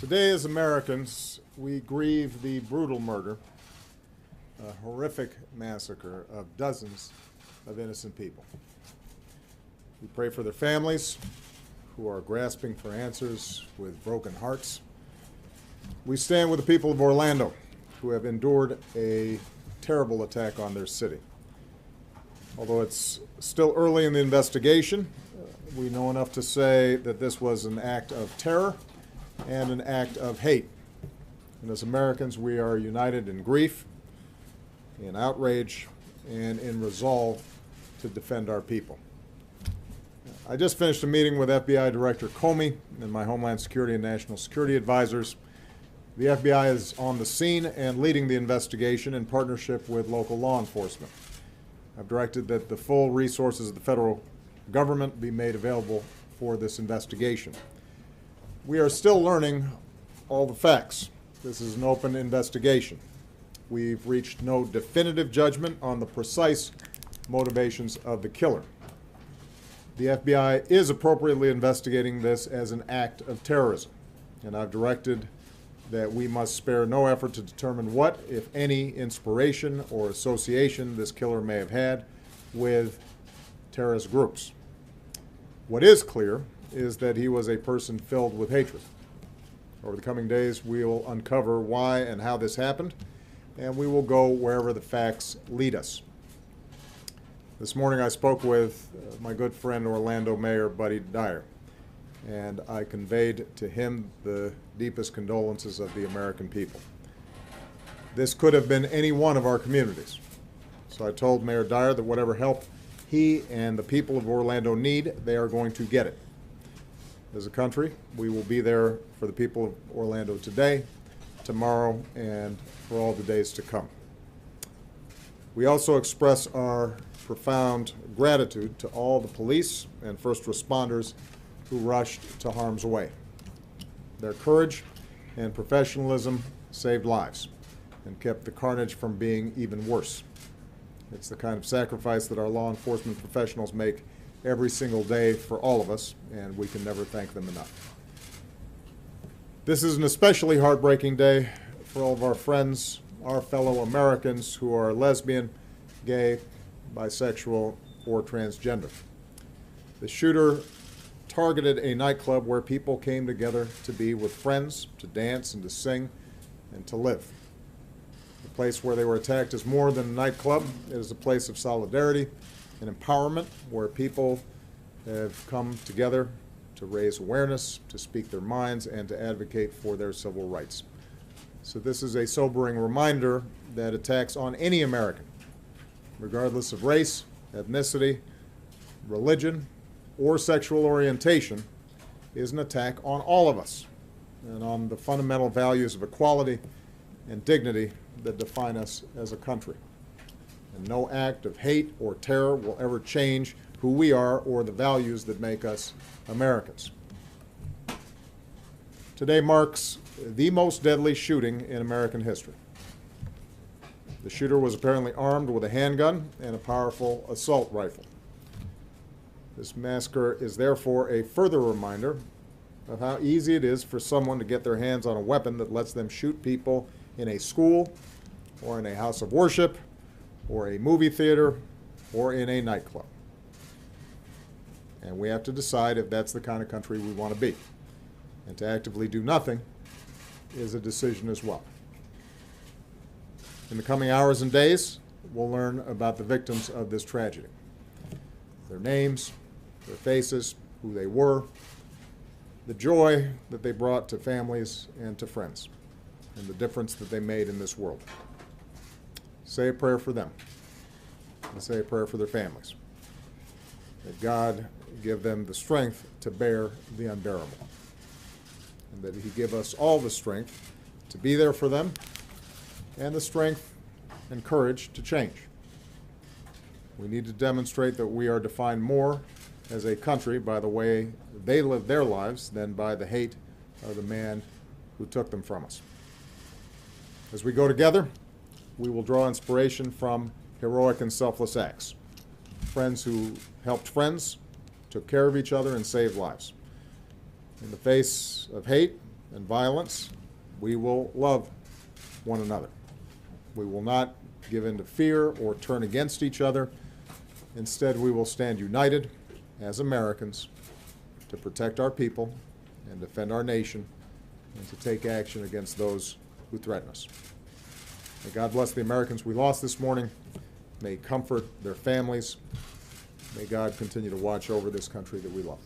Today, as Americans, we grieve the brutal murder, a horrific massacre of dozens of innocent people. We pray for their families who are grasping for answers with broken hearts. We stand with the people of Orlando who have endured a terrible attack on their city. Although it's still early in the investigation, we know enough to say that this was an act of terror and an act of hate. And as Americans, we are united in grief, in outrage, and in resolve to defend our people. I just finished a meeting with FBI Director Comey and my Homeland Security and National Security advisors. The FBI is on the scene and leading the investigation in partnership with local law enforcement. I've directed that the full resources of the federal government be made available for this investigation. We are still learning all the facts. This is an open investigation. We've reached no definitive judgment on the precise motivations of the killer. The FBI is appropriately investigating this as an act of terrorism, and I've directed that we must spare no effort to determine what, if any, inspiration or association this killer may have had with terrorist groups. What is clear is that he was a person filled with hatred. Over the coming days, we will uncover why and how this happened, and we will go wherever the facts lead us. This morning I spoke with my good friend Orlando Mayor Buddy Dyer, and I conveyed to him the deepest condolences of the American people. This could have been any one of our communities. So I told Mayor Dyer that whatever help he and the people of Orlando need, they are going to get it. As a country, we will be there for the people of Orlando today, tomorrow, and for all the days to come. We also express our profound gratitude to all the police and first responders who rushed to harm's way. Their courage and professionalism saved lives and kept the carnage from being even worse. It's the kind of sacrifice that our law enforcement professionals make every single day for all of us, and we can never thank them enough. This is an especially heartbreaking day for all of our friends, our fellow Americans who are lesbian, gay, bisexual, or transgender. The shooter targeted a nightclub where people came together to be with friends, to dance and to sing and to live. The place where they were attacked is more than a nightclub. It is a place of solidarity and empowerment where people have come together to raise awareness, to speak their minds, and to advocate for their civil rights. So this is a sobering reminder that attacks on any American, regardless of race, ethnicity, religion, or sexual orientation, is an attack on all of us and on the fundamental values of equality and dignity that define us as a country. And no act of hate or terror will ever change who we are or the values that make us Americans. Today marks the most deadly shooting in American history. The shooter was apparently armed with a handgun and a powerful assault rifle. This massacre is therefore a further reminder of how easy it is for someone to get their hands on a weapon that lets them shoot people in a school or in a house of worship or a movie theater or in a nightclub. And we have to decide if that's the kind of country we want to be. And to actively do nothing is a decision as well. In the coming hours and days, we'll learn about the victims of this tragedy. Their names, their faces, who they were, the joy that they brought to families and to friends, and the difference that they made in this world. Say a prayer for them, and say a prayer for their families. That God give them the strength to bear the unbearable, and that He give us all the strength to be there for them, and the strength and courage to change. We need to demonstrate that we are defined more as a country by the way they live their lives than by the hate of the man who took them from us. As we go together, we will draw inspiration from heroic and selfless acts. Friends who helped friends, took care of each other, and saved lives. In the face of hate and violence, we will love one another. We will not give in to fear or turn against each other. Instead, we will stand united as Americans to protect our people and defend our nation and to take action against those who threaten us. May God bless the Americans we lost this morning. May He comfort their families. May God continue to watch over this country that we love.